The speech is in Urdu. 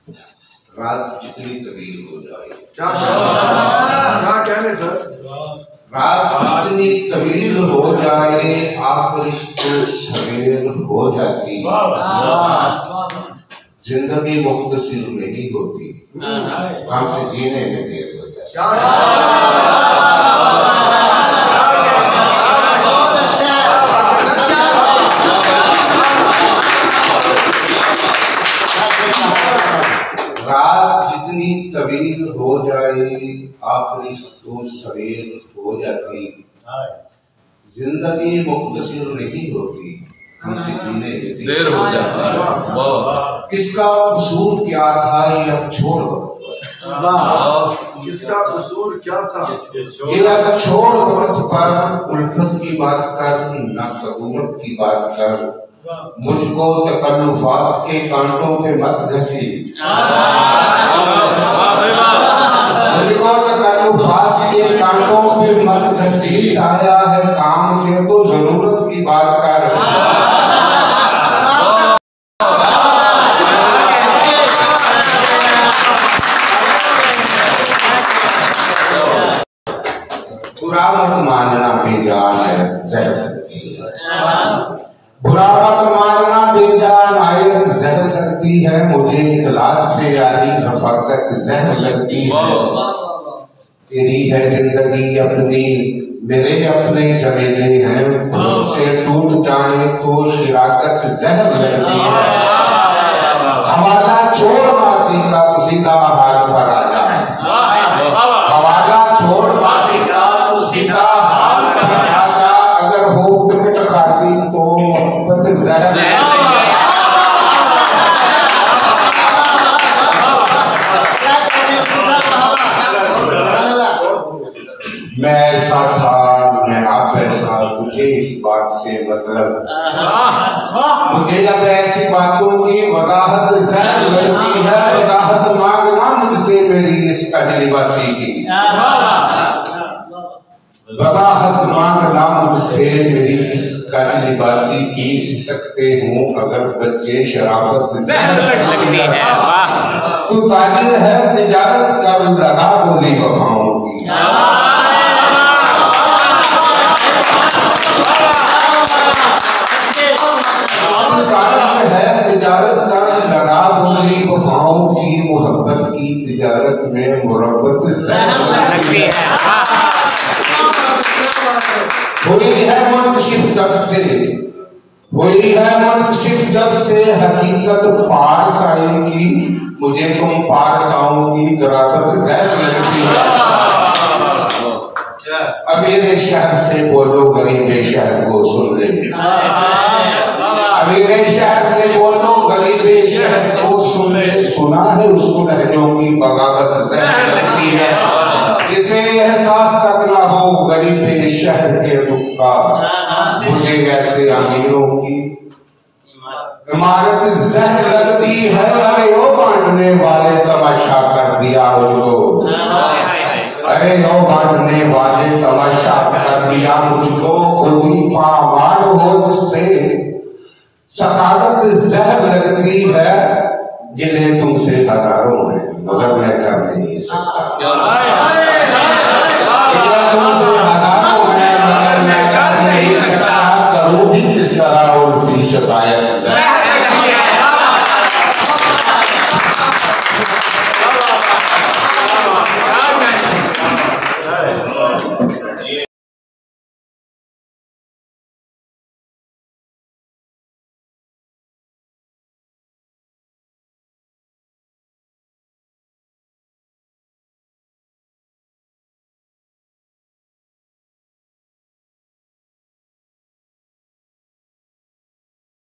رات جتنی طویل ہو جائے، کیا کہنے سر؟ رات جتنی طویل ہو جائے آخر تو سویر ہو جاتی، زندگی مختصر نہیں ہوتی، ہم سے جینے میں دیر ہو جاتی۔ رات جتنی طویل ہو جائے آخری تو سویر ہو جاتی، زندگی مختصر نہیں ہوتی، ہم سے جینے میں دیر ہو جاتی۔ اس کا قصور کیا تھا یہ اب چھوڑ وقت پر، اس کا قصور کیا تھا یہ اب چھوڑ وقت پر، الفت کی بات کر نہ قدومت کی بات کر، مجھ کو تکلفات کے کانٹوں پہ مت گھسیٹ، مجھ کو تکلفات کے کانٹوں پہ مت گھسیٹ، آیا ہے کام سے تو ضرورت کی بات کر۔ برا مت ماننا بے جان آیت زہر لگتی ہے، برا مت ماننا بے جان آیت زہر لگتی ہے، مجھے اخلاص سے یاری رفاقت زہر لگتی ہے۔ تیری ہے زندگی اپنی میرے اپنے جمیلے ہیں، خود سے ٹوٹ جائیں تو شراکت زہر لگتی ہے۔ حوالہ چھوڑ ماضی کا تو سیدھا حال پر آ جا، حوالہ چھوڑ ماضی کا تو سیدھا حال پر آ جا، اگر ہو کرکٹ خاطی تو محبت زہر لگتی ہے۔ میں ایسا تھا میں اب ایسا، تجھے اس بات سے مطلب، مجھے اب ایسی باتوں کی وضاحت زہر لگتی ہے، وضاحت مانگنا مجھ سے میری اس کجلیباسی کی، وضاحت مانگنا مجھ سے میری اس کجلیباسی کی، سکتے ہوں اگر بچے شرافت زہر لگتی ہے۔ تو تاجر ہے تجارت کر لگا بولی وفاؤں کی، ہے تجارت کر لگا بولی وفاؤں کی، محبت کی تجارت میں مربت زہر لگتی ہے۔ ہوئی ہے منکشف جب سے، ہوئی ہے منکشف جب سے حقیقت پارس آئے گی، مجھے تم پارساؤں کی قرابت زہر لگتی ہے۔ امیر شہر سے بولو غریب شہر کو سن لے، امیر شہر سے بولو غریب شہر کو سن لے، سنا ہے اس کو لہجوں کی بغاوت زہر لگتی ہے۔ جسے احساس تک نہ ہو غریب شہر کے دکھا، مجھے ایسے امیروں کی عمارت زہر لگتی ہے۔ ارے او بانٹنے والے تماشا کر دیا مجھ کو، ارے او بانٹنے والے تماشا کر دیا مجھ کو، کوئی پامال ہو جس سے سخاوت زہر لگتی ہے۔ گلے تم سے ہزاروں ہیں مگر میں کر نہیں سکتا، گلے تم سے ہزاروں ہیں مگر میں کر نہیں سکتا، کروں بھی کس طرح الفی شکایت زہر